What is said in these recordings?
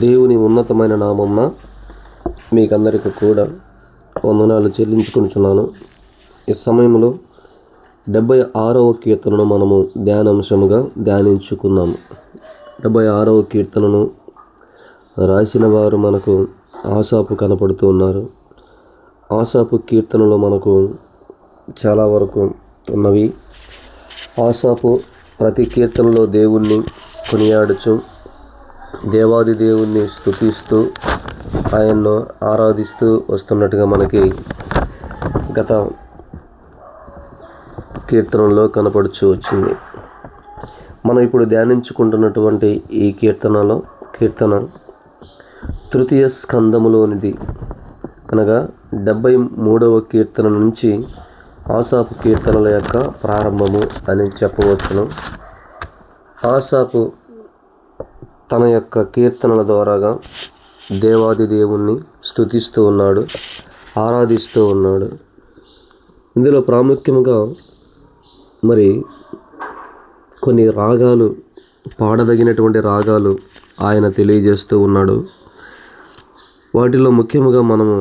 దేవుని ఉన్నతమైన నామమున మీకందరికీ కూడా వందనాలు చెల్లించుకుంటున్నాను. ఈ సమయంలో 76వ కీర్తనను మనము ధ్యానాంశముగా ధ్యానించుకుందాము. 76వ కీర్తనను రాసిన వారు మనకు ఆసాపు కనపడుతూ ఉన్నారు. ఆసాపు కీర్తనలో మనకు చాలా వరకు ఉన్నవి. ఆసాపు ప్రతి కీర్తనలో దేవుణ్ణి కొనియాడుచు, దేవాది దేవుణ్ణి స్తుతిస్తూ, ఆయన్ను ఆరాధిస్తూ వస్తున్నట్టుగా మనకి గత కీర్తనలో కనపడుచు వచ్చింది. మనం ఇప్పుడు ధ్యానించుకుంటున్నటువంటి ఈ కీర్తన తృతీయ స్కందములోనిది, అనగా 73వ కీర్తన నుంచి ఆసాపు కీర్తనల యొక్క ప్రారంభము అని చెప్పవచ్చును. ఆసాపు తన యొక్క కీర్తనల ద్వారాగా దేవాది దేవుణ్ణి స్తుతిస్తూ ఉన్నాడు, ఆరాధిస్తూ ఉన్నాడు. ఇందులో ప్రాముఖ్యముగా మరి కొన్ని రాగాలు, పాడదగినటువంటి రాగాలు ఆయన తెలియజేస్తూ ఉన్నాడు. వాటిలో ముఖ్యముగా మనము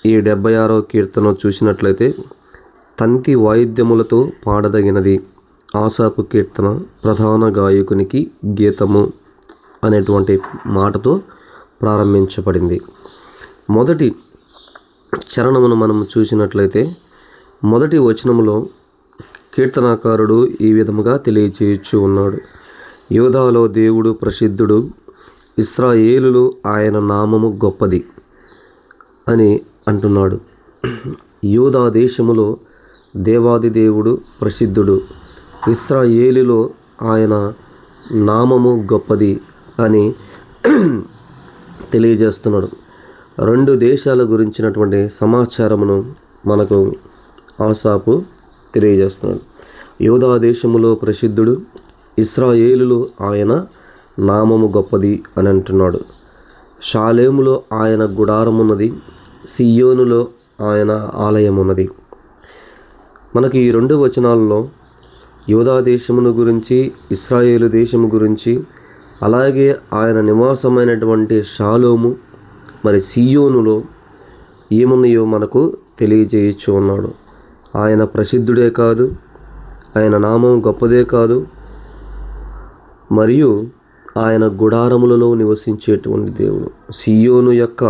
ఈ 76వ కీర్తన చూసినట్లయితే తంతి వాయిద్యములతో పాడదగినది ఆసాపు కీర్తన, ప్రధాన గాయకునికి గీతము అనేటువంటి మాటతో ప్రారంభించబడింది. మొదటి చరణమును మనము చూసినట్లయితే మొదటి వచనములో కీర్తనాకారుడు ఈ విధముగా తెలియచేయచ్చు ఉన్నాడు: యూదాలో దేవుడు ప్రసిద్ధుడు, ఇశ్రాయేలులో ఆయన నామము గొప్పది అని అంటున్నాడు. యూదా దేశములో దేవాది దేవుడు ప్రసిద్ధుడు, ఇశ్రాయేలులో ఆయన నామము గొప్పది అని తెలియజేస్తున్నాడు. రెండు దేశాల గురించినటువంటి సమాచారమును మనకు ఆసాపు తెలియజేస్తున్నాడు. యూదా దేశములో ప్రసిద్ధుడు, ఇశ్రాయేలులో ఆయన నామము గొప్పది అని అంటున్నాడు. షాలేములో ఆయన గుడారమున్నది, సియోనులో ఆయన ఆలయమున్నది. మనకి ఈ రెండు వచనాలలో యూదా దేశమును గురించి, ఇశ్రాయేలు దేశము గురించి, అలాగే ఆయన నివాసమైనటువంటి షాలోము మరి సియోనులో ఏమున్నాయో మనకు తెలియజేయచ్చు ఉన్నాడు. ఆయన ప్రసిద్ధుడే కాదు, ఆయన నామం గొప్పదే కాదు, మరియు ఆయన గుడారములలో నివసించేటువంటి దేవుడు, సియోను యొక్క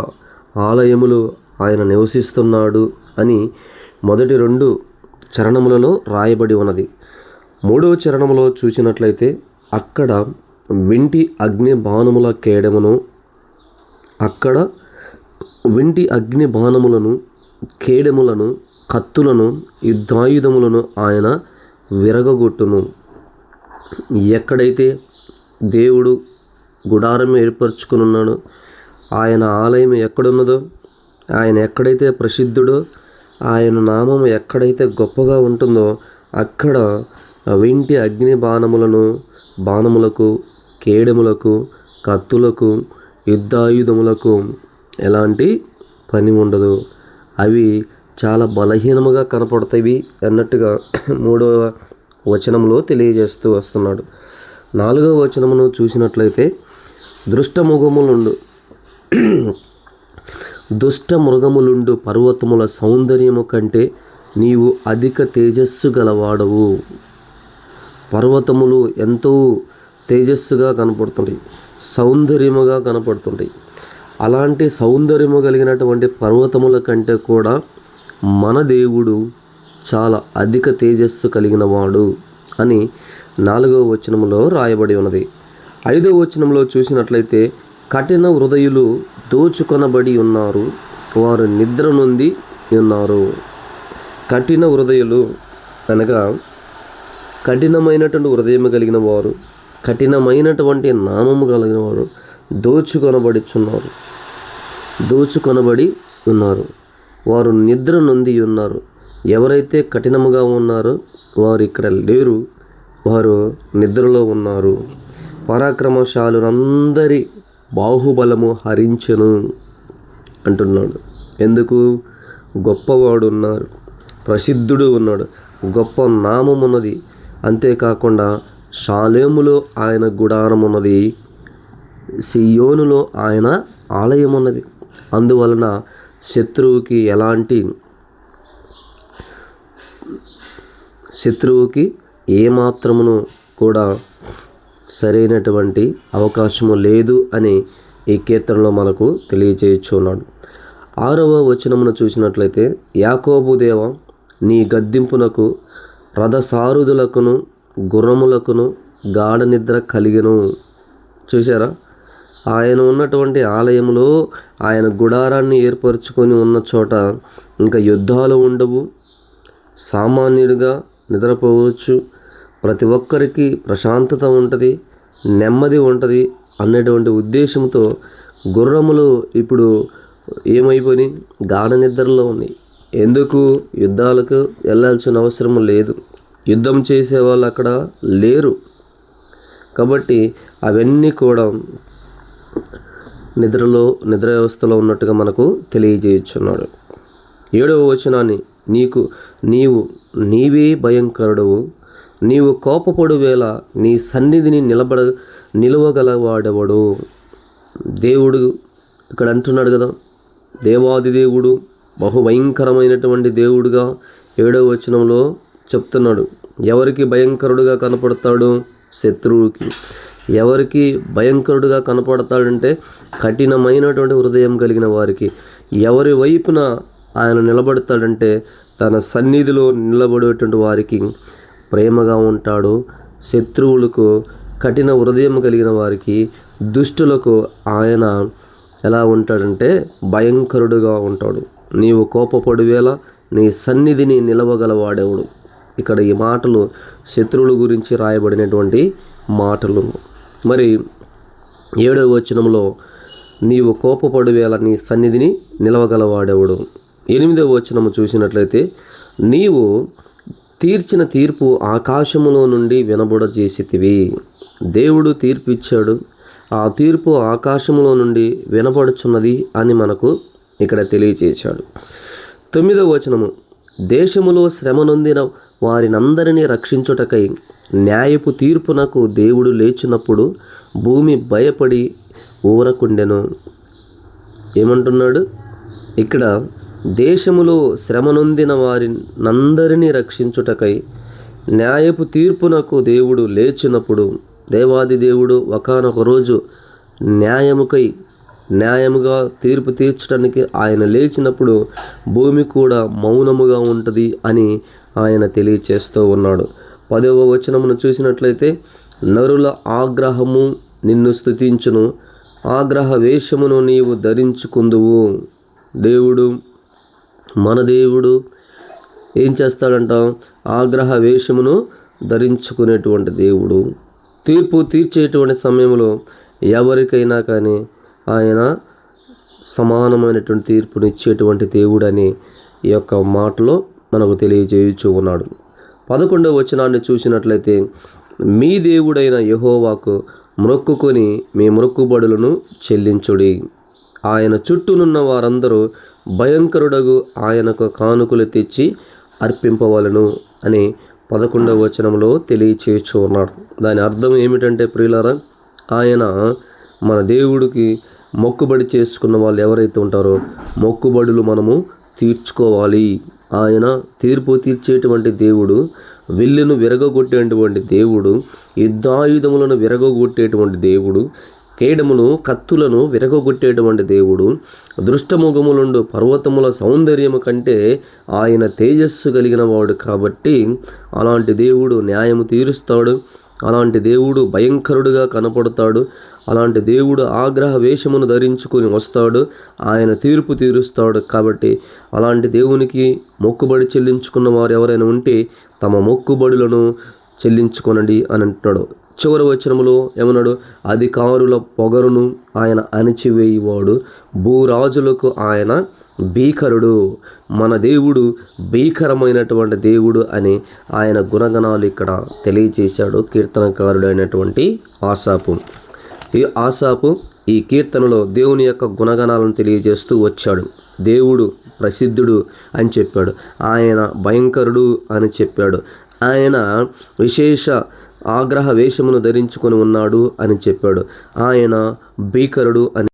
ఆలయములో ఆయన నివసిస్తున్నాడు అని మొదటి రెండు చరణములలో రాయబడి ఉన్నది. మూడవ చరణములో చూసినట్లయితే అక్కడ వింటి అగ్ని బాణముల కేడమును, అక్కడ వింటి అగ్ని బాణములను, కేడములను, కత్తులను, యుద్ధాయుధములను ఆయన విరగగొట్టును. ఎక్కడైతే దేవుడు గుడారం ఏర్పరచుకున్నాడో, ఆయన ఆలయం ఎక్కడున్నదో, ఆయన ఎక్కడైతే ప్రసిద్ధుడో, ఆయన నామం ఎక్కడైతే గొప్పగా ఉంటుందో అక్కడ వింటి అగ్ని బాణములకు, కేడములకు, కత్తులకు, యుద్ధాయుధములకు ఎలాంటి పని ఉండదు. అవి చాలా బలహీనముగా కనపడతాయి అన్నట్టుగా 3వ వచనంలో తెలియజేస్తూ వస్తున్నాడు. 4వ వచనమును చూసినట్లయితే దుష్ట మృగములుండు పర్వతముల సౌందర్యము కంటే నీవు అధిక తేజస్సు గలవాడవు. పర్వతములు ఎంతో తేజస్సుగా కనపడుతుంది, సౌందర్యముగా కనపడుతుంది. అలాంటి సౌందర్యము కలిగినటువంటి పర్వతముల కంటే కూడా మన దేవుడు చాలా అధిక తేజస్సు కలిగిన వాడు అని 4వ వచనములో రాయబడి ఉన్నది. 5వ వచనంలో చూసినట్లయితే కఠిన హృదయులు దోచుకొనబడి ఉన్నారు, వారు నిద్ర నొంది ఉన్నారు. కఠిన హృదయులు అనగా కఠినమైనటువంటి హృదయం కలిగిన వారు, కఠినమైనటువంటి నామము కలిగిన వారు దోచుకొనబడి ఉన్నారు, వారు నిద్ర నొంది ఉన్నారు. ఎవరైతే కఠినముగా ఉన్నారో వారు ఇక్కడ లేరు, వారు నిద్రలో ఉన్నారు. పరాక్రమశాలురందరి బాహుబలము హరించెను అంటున్నాడు. ఎందుకు? గొప్పవాడు ఉన్నారు, ప్రసిద్ధుడు ఉన్నాడు, గొప్ప నామం ఉన్నది. అంతేకాకుండా షాలేములో ఆయన గుడారం ఉన్నది, సియోనులో ఆయన ఆలయం ఉన్నది. అందువలన శత్రువుకి ఏమాత్రమును కూడా సరైనటువంటి అవకాశము లేదు అని ఈ కీర్తనలో మనకు తెలియజేయుచున్నాడు. 6వ వచనమును చూసినట్లయితే, యాకోబు దేవ, నీ గద్దింపునకు రథసారుధులకును గుర్రములకును గాఢ నిద్ర కలిగెను. చూసారా, ఆయన ఉన్నటువంటి ఆలయంలో ఆయన గుడారాన్ని ఏర్పరచుకొని ఉన్న చోట ఇంకా యుద్ధాలు ఉండవు, సామాన్యుడిగా నిద్రపోవచ్చు, ప్రతి ఒక్కరికి ప్రశాంతత ఉంటుంది, నెమ్మది ఉంటుంది అనేటువంటి ఉద్దేశంతో గుర్రములు ఇప్పుడు ఏమైపోయి గాఢ నిద్రలో ఉన్నాయి. ఎందుకు? యుద్ధాలకు వెళ్ళాల్సిన అవసరం లేదు, యుద్ధం చేసేవాళ్ళు అక్కడ లేరు. కాబట్టి అవన్నీ కూడా నిద్ర వ్యవస్థలో ఉన్నట్టుగా మనకు తెలియజేయుచున్నాడు. 7వ వచనాన్ని, నీవే భయంకరుడవు, నీవు కోపపడు వేళ నీ సన్నిధిని నిలవగలవాడెవడు. దేవుడు ఇక్కడ అంటున్నాడు కదా, దేవాది దేవుడు బహుభయంకరమైనటువంటి దేవుడుగా 7వ వచనంలో చెప్తున్నాడు. ఎవరికి భయంకరుడుగా కనపడతాడు? శత్రువుకి. ఎవరికి భయంకరుడుగా కనపడతాడంటే కఠినమైనటువంటి హృదయం కలిగిన వారికి. ఎవరి వైపున ఆయన నిలబడతాడంటే తన సన్నిధిలో నిలబడేటువంటి వారికి ప్రేమగా ఉంటాడు. శత్రువులకు, కఠిన హృదయం కలిగిన వారికి, దుష్టులకు ఆయన ఎలా ఉంటాడంటే భయంకరుడుగా ఉంటాడు. నీవు కోపపడు వేళ నీ సన్నిధిని నిలవగలవాడెవడు. ఇక్కడ ఈ మాటలు శత్రువుల గురించి రాయబడినటువంటి మాటలు. మరి 7వ వచనంలో నీవు కోపపడు వేళ నీ సన్నిధిని నిలవగలవాడెవడు. 8వ వచనము చూసినట్లయితే, నీవు తీర్చిన తీర్పు ఆకాశములో నుండి వినబడజేసితివి. దేవుడు తీర్పు ఇచ్చాడు, ఆ తీర్పు ఆకాశములో నుండి వినబడుచున్నది అని మనకు ఇక్కడ తెలియచేశాడు. 9వ వచనము, దేశములో శ్రమ నొందిన వారినందరినీ రక్షించుటకై న్యాయపు తీర్పునకు దేవుడు లేచినప్పుడు భూమి భయపడి ఊరకుండెను. ఏమంటున్నాడు ఇక్కడ? దేశములో శ్రమ నొందిన వారినందరినీ రక్షించుటకై న్యాయపు తీర్పునకు దేవుడు లేచినప్పుడు, దేవాది దేవుడు ఒకానొక రోజు న్యాయముగా తీర్పు తీర్చడానికి ఆయన లేచినప్పుడు భూమి కూడా మౌనముగా ఉంటుంది అని ఆయన తెలియచేస్తూ ఉన్నాడు. 10వ వచనమును చూసినట్లయితే, నరుల ఆగ్రహము నిన్ను స్తుతించును, ఆగ్రహ వేషమును నీవు ధరించుకుందువు. మన దేవుడు ఏం చేస్తాడంట? ఆగ్రహ వేషమును ధరించుకునేటువంటి దేవుడు. తీర్పు తీర్చేటువంటి సమయంలో ఎవరికైనా కానీ ఆయన సమానమైనటువంటి తీర్పునిచ్చేటువంటి దేవుడని ఈ యొక్క మాటలో మనకు తెలియజేయుచూ ఉన్నాడు. 11వ వచనాన్ని చూసినట్లయితే, మీ దేవుడైన యెహోవాకు మ్రొక్కుకొని మీ మ్రొక్కుబడులను చెల్లించుడి. ఆయన చుట్టూనున్న వారందరూ భయంకరుడగు ఆయనకు కానుకలు తెచ్చి అర్పింపవలను అని 11వ వచనంలో తెలియచేయచ్చు ఉన్నాడు. దాని అర్థం ఏమిటంటే ప్రియులారా, ఆయన మన దేవుడికి మొక్కుబడి చేసుకున్న వాళ్ళు ఎవరైతే ఉంటారో మొక్కుబడులు మనము తీర్చుకోవాలి. ఆయన తీర్పు తీర్చేటువంటి దేవుడు, విల్లును విరగొట్టేటువంటి దేవుడు, యుద్ధాయుధములను విరగొట్టేటువంటి దేవుడు, కేడమును కత్తులను విరగొట్టేటువంటి దేవుడు, దృష్టముఖములుండు పర్వతముల సౌందర్యము కంటే ఆయన తేజస్సు కలిగిన వాడు. కాబట్టి అలాంటి దేవుడు న్యాయము తీరుస్తాడు, అలాంటి దేవుడు భయంకరుడుగా కనపడతాడు, అలాంటి దేవుడు ఆగ్రహ వేషమును ధరించుకొని వస్తాడు, ఆయన తీర్పు తీరుస్తాడు. కాబట్టి అలాంటి దేవునికి మొక్కుబడి చెల్లించుకున్న వారు ఎవరైనా ఉంటే తమ మొక్కుబడులను చెల్లించుకొనండి అని అంటున్నాడు. చివరి వచనములో ఏమన్నాడు? అధికారుల పొగరును ఆయన అణిచివేయువాడు, భూరాజులకు ఆయన భీకరుడు. మన దేవుడు భీకరమైనటువంటి దేవుడు అని ఆయన గుణగణాలు ఇక్కడ తెలియచేశాడు కీర్తనకారుడు అయినటువంటి ఆసాపు. ఈ ఆసాపు ఈ కీర్తనలో దేవుని యొక్క గుణగణాలను తెలియజేస్తూ వచ్చాడు. దేవుడు ప్రసిద్ధుడు అని చెప్పాడు, ఆయన భయంకరుడు అని చెప్పాడు, ఆయన విశేష ఆగ్రహ వేషమును ధరించుకొని ఉన్నాడు అని చెప్పాడు. ఆయన భీకరుడు అని